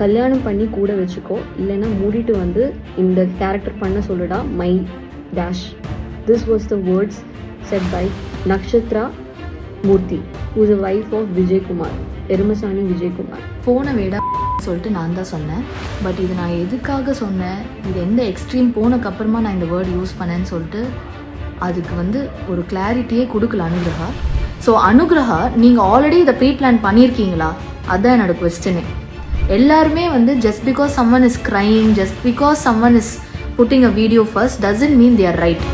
கல்யாணம் பண்ணி கூட வச்சுக்கோ, இல்லைன்னா மூடிட்டு வந்து இந்த கேரக்டர் பண்ண சொல்லுடா my dash. This was the words said by Nakshatra Murthy, who is a wife of Vijayakumar, எருமசாணி விஜயகுமார். போன வேடா சொல்லிட்டு நான் தான் சொன்னேன். பட் இது நான் எதுக்காக சொன்னேன், இது எந்த எக்ஸ்ட்ரீம் போனக்கப்புறமா நான் இந்த வேர்டு யூஸ் பண்ணேன்னு சொல்லிட்டு அதுக்கு ஒரு கிளாரிட்டியே கொடுக்கல அனுகிரகா. ஸோ அனுகிரகா, நீங்கள் ஆல்ரெடி இதை ப்ரீ பிளான் பண்ணியிருக்கீங்களா? அதுதான் என்னோட கொஸ்டினே. எல்லாருமே just because someone is crying, just because someone is putting a video first doesn't mean they are right.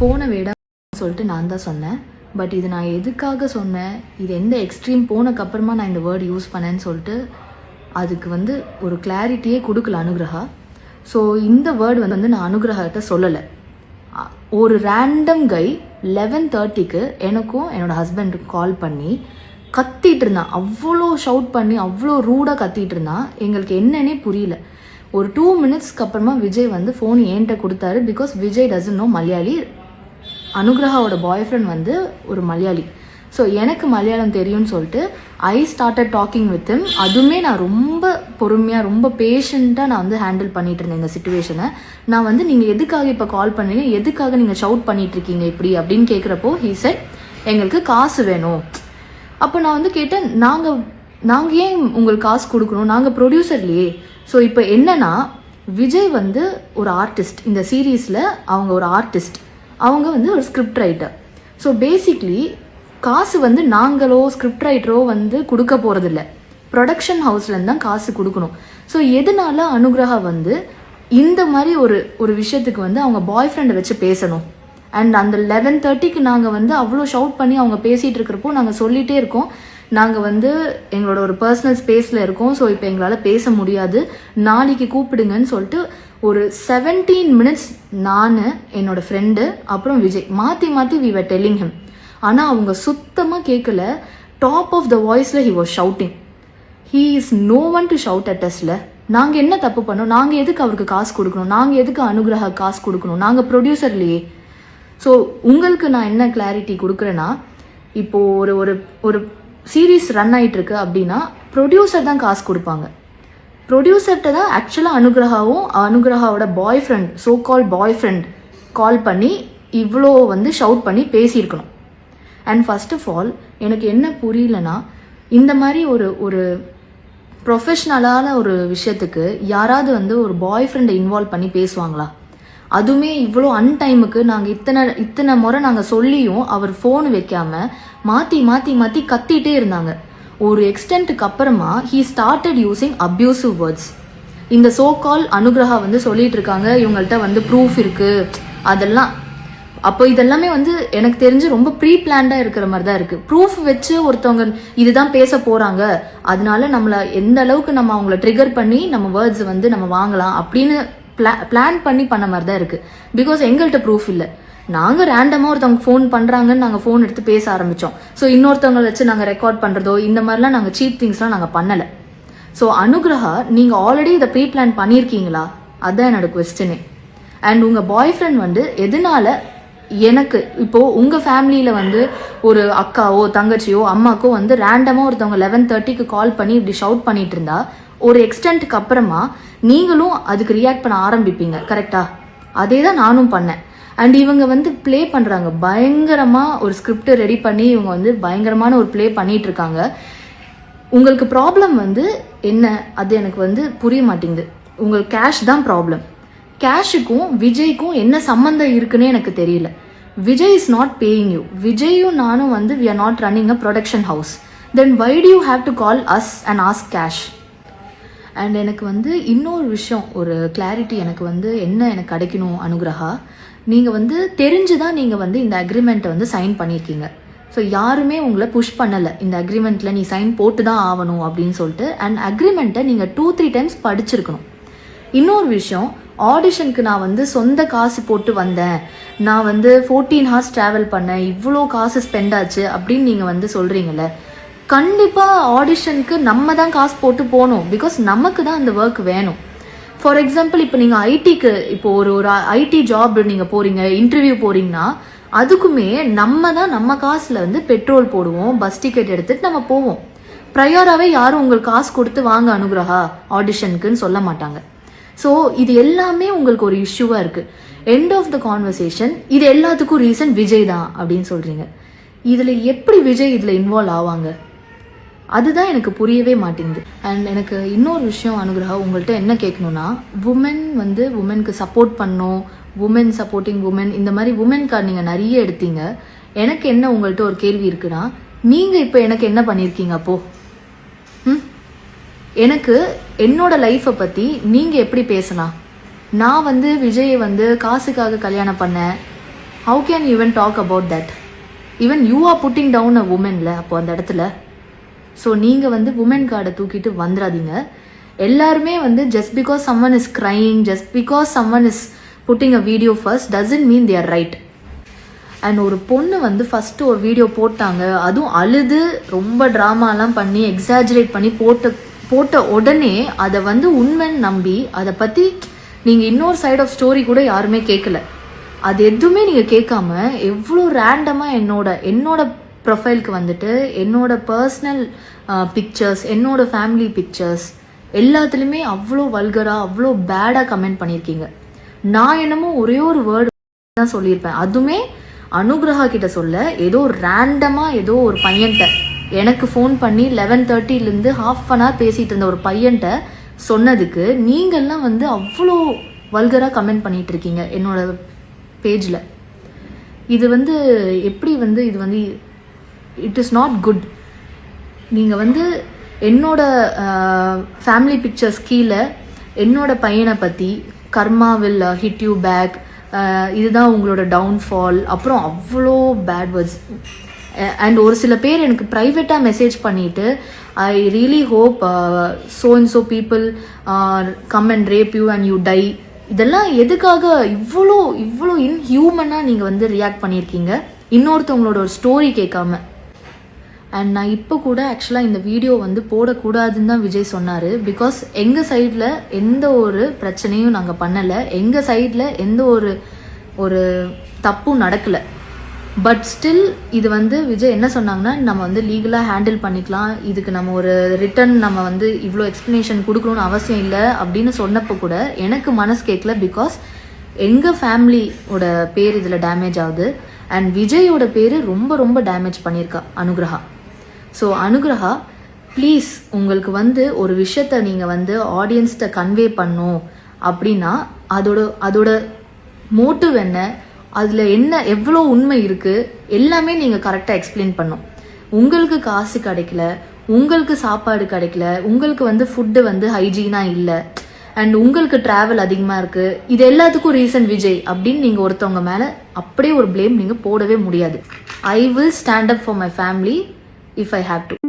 போன வேடா சொல்லிட்டு நான் தான் சொன்னேன். பட் இது நான் எதுக்காக சொன்னேன், இது எந்த எக்ஸ்ட்ரீம் போனக்கப்புறமா நான் இந்த வேர்டு யூஸ் பண்ணேன்னு சொல்லிட்டு அதுக்கு ஒரு கிளாரிட்டியே கொடுக்கல அனுகிரகா. ஸோ இந்த வேர்டு நான் அனுகிரகிட்ட சொல்லலை. ஒரு ரேண்டம் கை 11:30க்கு எனக்கும் என்னோடய ஹஸ்பண்டுக்கு கால் பண்ணி கத்திட்டு இருந்தான். அவ்வளோ ஷவுட் பண்ணி அவ்வளோ ரூடாக கத்திட்டு இருந்தான். எங்களுக்கு என்னன்னே புரியல. ஒரு 2 மினிட்ஸ்க்கு அப்புறமா விஜய் ஃபோன் என்கிட்ட கொடுத்தாரு. Because Vijay doesn't know Malayali. அனுகிரகாவோட பாய் ஃப்ரெண்ட் ஒரு மலையாளி. ஸோ எனக்கு மலையாளம் தெரியும்னு சொல்லிட்டு I started talking with him. அதுவுமே நான் ரொம்ப பொறுமையாக ரொம்ப பேஷண்ட்டாக நான் ஹேண்டில் பண்ணிட்டு இருந்தேன் இந்த சுச்சுவேஷனை. நான் நீங்கள் எதுக்காக இப்போ கால் பண்ணீங்க, எதுக்காக நீங்கள் ஷவுட் பண்ணிட்டு இருக்கீங்க இப்படி அப்படின்னு கேட்குறப்போ ஹீ செட் எங்களுக்கு காசு வேணும். அப்போ நான் கேட்டேன், நாங்கள் ஏன் உங்களுக்கு காசு கொடுக்கணும், நாங்கள் ப்ரொடியூசர்லையே. ஸோ இப்போ என்னன்னா விஜய் ஒரு ஆர்டிஸ்ட், இந்த சீரீஸில் அவங்க ஒரு ஆர்டிஸ்ட், அவங்க ஒரு ஸ்கிரிப்ட் ரைட்டர். ஸோ பேசிக்லி காசு நாங்களோ ஸ்கிரிப்ட் ரைட்டரோ கொடுக்க போகிறதில்ல, ப்ரொடக்ஷன் ஹவுஸ்லேருந்து தான் காசு கொடுக்கணும். ஸோ எதனால அனுகிரகா இந்த மாதிரி ஒரு விஷயத்துக்கு அவங்க பாய் ஃப்ரெண்டை வச்சு பேசணும்? அண்ட் அந்த 11:30க்கு நாங்கள் அவ்வளோ ஷவுட் பண்ணி அவங்க பேசிகிட்டு இருக்கிறப்போ நாங்கள் சொல்லிகிட்டே இருக்கோம், நாங்கள் எங்களோட ஒரு பர்சனல் ஸ்பேஸில் இருக்கோம், ஸோ இப்போ எங்களால் பேச முடியாது, நாளைக்கு கூப்பிடுங்கன்னு சொல்லிட்டு ஒரு 17 மினிட்ஸ் நான் என்னோட ஃப்ரெண்டு அப்புறம் விஜய் மாற்றி மாற்றி வி வர் டெல்லிங் ஹிம். ஆனால் அவங்க சுத்தமாக கேட்கல. டாப் ஆஃப் த வாய்ஸில் he was shouting. He is no one to shout at அஸ்ல. நாங்கள் என்ன தப்பு பண்ணோம், நாங்கள் எதுக்கு அவருக்கு காசு கொடுக்கணும், நாங்கள் எதுக்கு அனுகிரகா காசு கொடுக்கணும், நாங்கள் ப்ரொடியூசர்லையே. ஸோ உங்களுக்கு நான் என்ன கிளாரிட்டி கொடுக்குறேன்னா, இப்போது ஒரு ஒரு ஒரு சீரீஸ் ரன் ஆகிட்டு இருக்கு அப்படின்னா ப்ரொடியூசர் தான் காசு கொடுப்பாங்க. ப்ரொடியூசர்கிட்ட தான் ஆக்சுவலாக அனுகிரகாவும் அனுகிரகாவோட பாய் ஃப்ரெண்ட், ஸோ கால் பாய் ஃப்ரெண்ட் கால் பண்ணி இவ்வளோ ஷவுட் பண்ணி பேசியிருக்கணும். அண்ட் ஃபர்ஸ்ட் ஆஃப் ஆல் எனக்கு என்ன புரியலன்னா, இந்த மாதிரி ஒரு ப்ரொஃபஷ்னலான ஒரு விஷயத்துக்கு யாராவது ஒரு பாய் ஃப்ரெண்டை இன்வால்வ் பண்ணி பேசுவாங்களா? அதுவுமே இவ்வளோ அன்டைமுக்கு நாங்கள் இத்தனை முறை நாங்கள் சொல்லியும் அவர் ஃபோன் வைக்காமல் மாற்றி மாற்றி மாற்றி கத்திகிட்டே இருந்தாங்க. ஒரு எக்ஸ்டென்ட்டுக்கு அப்புறமா he started using abusive words. இந்த சோ கால் அனுகிரகா சொல்லிட்டு இருக்காங்க இவங்கள்ட்ட ப்ரூஃப் இருக்குது அதெல்லாம். அப்போ இதெல்லாமே எனக்கு தெரிஞ்சு ரொம்ப ப்ரீ பிளான்டாக இருக்கிற மாதிரி தான் இருக்குது. ப்ரூஃப் வச்சு ஒருத்தவங்க இதுதான் பேச போகிறாங்க, அதனால நம்மளை எந்த அளவுக்கு நம்ம அவங்கள ட்ரிகர் பண்ணி நம்ம வேர்ட்ஸ் நம்ம வாங்கலாம் அப்படின்னு பிளான் பண்ணி பண்ண மாதிரி தான் இருக்குது. பிகாஸ் எங்கள்கிட்ட ப்ரூஃப் இல்லை. நாங்கள் ரேண்டமாக ஒருத்தவங்க ஃபோன் பண்ணுறாங்கன்னு நாங்கள் ஃபோன் எடுத்து பேச ஆரம்பித்தோம். ஸோ இன்னொருத்தவங்க வச்சு நாங்கள் ரெக்கார்ட் பண்ணுறதோ இந்த மாதிரிலாம் நாங்கள் சீப் திங்ஸ்லாம் நாங்கள் பண்ணலை. ஸோ அனுகிரகா, நீங்கள் ஆல்ரெடி இதை ப்ரீ பிளான் பண்ணியிருக்கீங்களா? அதுதான் என்னோட கொஸ்டினே. அண்ட் உங்கள் பாய் ஃப்ரெண்ட் எதனால எனக்கு இப்போது உங்கள் ஃபேமிலியில் ஒரு அக்காவோ தங்கச்சியோ அம்மாக்கோ ரேண்டமாக ஒருத்தவங்க 11:30க்கு கால் பண்ணி இப்படி ஷவுட் பண்ணிட்டு இருந்தா ஒரு எக்ஸ்டென்ட்டுக்கு அப்புறமா நீங்களும் அதுக்கு ரியாக்ட் பண்ண ஆரம்பிப்பீங்க, கரெக்டா? அதே தான் நானும் பண்ணேன். அண்ட் இவங்க ப்ளே பண்ணுறாங்க பயங்கரமாக, ஒரு ஸ்கிரிப்ட் ரெடி பண்ணி இவங்க பயங்கரமான ஒரு ப்ளே பண்ணிட்டு இருக்காங்க. உங்களுக்கு ப்ராப்ளம் என்ன, அது எனக்கு புரிய மாட்டேங்குது. உங்களுக்கு கேஷ் தான் ப்ராப்ளம். கேஷுக்கும் விஜய்க்கும் என்ன சம்மந்தம் இருக்குன்னு எனக்கு தெரியல. Vijay is not paying you. விஜயும் நானும் we are not running a production house. Then why do you have to call us and ask cash? And எனக்கு இன்னொரு விஷயம், ஒரு கிளாரிட்டி எனக்கு என்ன எனக்கு கிடைக்கணும் அனுகிரகா. நீங்கள் தெரிஞ்சு தான் நீங்கள் இந்த அக்ரிமெண்ட்டை சைன் பண்ணியிருக்கீங்க. ஸோ யாருமே உங்களை புஷ் பண்ணலை இந்த அக்ரிமெண்ட்டில் நீ சைன் போட்டு தான் ஆகணும் அப்படின்னு சொல்லிட்டு. அண்ட் அக்ரிமெண்ட்டை நீங்கள் 2-3 டைம்ஸ் படிச்சிருக்கணும். இன்னொரு விஷயம், ஆடிஷனுக்கு நான் சொந்த காசு போட்டு வந்தேன், நான் 14 ஹார்ஸ் ட்ராவல் பண்ணேன், இவ்வளோ காசு ஸ்பெண்ட் ஆச்சு அப்படின்னு நீங்கள் சொல்கிறீங்களே, கண்டிப்பாக ஆடிஷனுக்கு நம்ம தான் காசு போட்டு போகணும். பிகாஸ் நமக்கு தான் அந்த ஒர்க் வேணும். ஃபார் எக்ஸாம்பிள், இப்போ நீங்கள் ஐடிக்கு இப்போ ஒரு ஐடி ஜாப் நீங்கள் போகிறீங்க, இன்டர்வியூ போகிறீங்கன்னா அதுக்குமே நம்ம தான் நம்ம காசில் பெட்ரோல் போடுவோம், பஸ் டிக்கெட் எடுத்துகிட்டு நம்ம போவோம். ப்ரையராகவே யாரும் உங்களுக்கு காசு கொடுத்து வாங்க அனுகிரகா ஆடிஷனுக்குன்னு சொல்ல மாட்டாங்க. ஸோ இது எல்லாமே உங்களுக்கு ஒரு இஷ்யூவாக இருக்குது. எண்ட் ஆஃப் த கான்வர்சேஷன் இது எல்லாத்துக்கும் ரீசன் விஜய் தான் அப்படின்னு சொல்கிறீங்க. இதில் எப்படி விஜய் இதில் இன்வால்வ் ஆவாங்க? அதுதான் எனக்கு புரியவே மாட்டேங்குது. அண்ட் எனக்கு இன்னொரு விஷயம் அனுகிரகா உங்கள்கிட்ட என்ன கேட்கணுன்னா, உமனுக்கு சப்போர்ட் பண்ணோம், உமன் சப்போர்ட்டிங் உமன், இந்த மாதிரி உமன் கார்டு நீங்கள் நிறைய எடுத்தீங்க. எனக்கு என்ன உங்கள்கிட்ட ஒரு கேள்வி இருக்குன்னா, நீங்கள் இப்போ எனக்கு என்ன பண்ணியிருக்கீங்க அப்போ? எனக்கு என்னோட லைஃப்பை பற்றி நீங்கள் எப்படி பேசலாம்? நான் விஜயை காசுக்காக கல்யாணம் பண்ணேன். How can you even talk about that? Even you are putting down a உமன்ல அப்போ அந்த இடத்துல. ஸோ நீங்கள் உமன் கார்டை தூக்கிட்டு வந்துடாதீங்க. எல்லாருமே just because someone is crying, just because someone is putting a video first doesn't mean they are right. And ஒரு பொண்ணு ஃபஸ்ட்டு ஒரு வீடியோ போட்டாங்க, அதுவும் அழுது ரொம்ப ட்ராமாலாம் பண்ணி எக்ஸாஜரேட் பண்ணி போட்ட உடனே அதை உண்மைன்னு நம்பி அதை பற்றி நீங்கள் இன்னொரு சைட் ஆஃப் ஸ்டோரி கூட யாருமே கேட்கல. அது எதுவுமே நீங்கள் கேட்காம எவ்வளோ ரேண்டமாக என்னோட ப்ரொஃபைலுக்கு என்னோட பர்சனல் பிக்சர்ஸ், என்னோட ஃபேமிலி பிக்சர்ஸ் எல்லாத்துலேயுமே அவ்வளோ வல்கராக அவ்வளோ பேடாக கமெண்ட் பண்ணியிருக்கீங்க. நான் என்னமோ ஒரே ஒரு வேர்டு தான் சொல்லியிருப்பேன், அதுவுமே அனுகிரகா கிட்ட சொல்ல, ஏதோ ரேண்டமாக ஏதோ ஒரு பையன்கிட்ட எனக்கு ஃபோன் பண்ணி 11:30 ஹாஃப் அன் ஹவர் பேசிகிட்டு இருந்த ஒரு பையன்கிட்ட சொன்னதுக்கு நீங்கள்லாம் அவ்வளோ வல்கராக கமெண்ட் பண்ணிகிட்டு இருக்கீங்க என்னோட பேஜில். இது எப்படி இது இட் இஸ் நாட் குட். நீங்கள் என்னோட ஃபேமிலி பிக்சர்ஸ் கீழே என்னோட பையனை பற்றி karma will hit you back, இதுதான் உங்களோட டவுன்ஃபால், அப்புறம் அவ்வளோ பேட் வேர்ட்ஸ். அண்ட் ஒரு சில பேர் எனக்கு ப்ரைவேட்டாக மெசேஜ் பண்ணிவிட்டு I really hope so and so people come and rape you and you die. இதெல்லாம் எதுக்காக இவ்வளோ இன்ஹியூமனாக நீங்கள் ரியாக்ட் பண்ணியிருக்கீங்க இன்னொருத்தவங்களோட ஒரு ஸ்டோரி கேட்காம? அண்ட் நான் இப்போ கூட ஆக்சுவலாக இந்த வீடியோ போடக்கூடாதுன்னு தான் விஜய் சொன்னார். பிகாஸ் எங்கள் சைடில் எந்த ஒரு பிரச்சனையும் நாங்கள் பண்ணலை, எங்கள் சைடில் எந்த ஒரு தப்பும் நடக்கலை. பட் ஸ்டில் இது விஜய் என்ன சொன்னாங்கன்னா, நம்ம லீகலாக ஹேண்டில் பண்ணிக்கலாம், இதுக்கு நம்ம ஒரு ரிட்டன் நம்ம இவ்வளோ எக்ஸ்ப்ளனேஷன் கொடுக்கணும்னு அவசியம் இல்லை அப்படின்னு சொன்னப்போ கூட எனக்கு மனசு கேட்கல. பிகாஸ் எங்கள் ஃபேமிலியோட பேர் இதில் டேமேஜ் ஆகுது அண்ட் விஜயோட பேர் ரொம்ப ரொம்ப டேமேஜ் பண்ணியிருக்கா அனுகிரகா. ஸோ அனுகிரகா ப்ளீஸ், உங்களுக்கு ஒரு விஷயத்த நீங்கள் ஆடியன்ஸ்கிட்ட கன்வே பண்ணும் அப்படின்னா அதோட மோட்டிவ் என்ன, அதில் என்ன எவ்வளோ உண்மை இருக்குது எல்லாமே நீங்கள் கரெக்டாக எக்ஸ்பிளைன் பண்ணும். உங்களுக்கு காசு கிடைக்கல, உங்களுக்கு சாப்பாடு கிடைக்கல, உங்களுக்கு ஃபுட்டு ஹைஜீனாக இல்லை, அண்ட் உங்களுக்கு ட்ராவல் அதிகமாக இருக்குது, இது எல்லாத்துக்கும் ரீசன் விஜய் அப்படின்னு நீங்கள் ஒருத்தவங்க மேலே அப்படியே ஒரு ப்ளேம் நீங்கள் போடவே முடியாது. I will stand up for my family if I have to.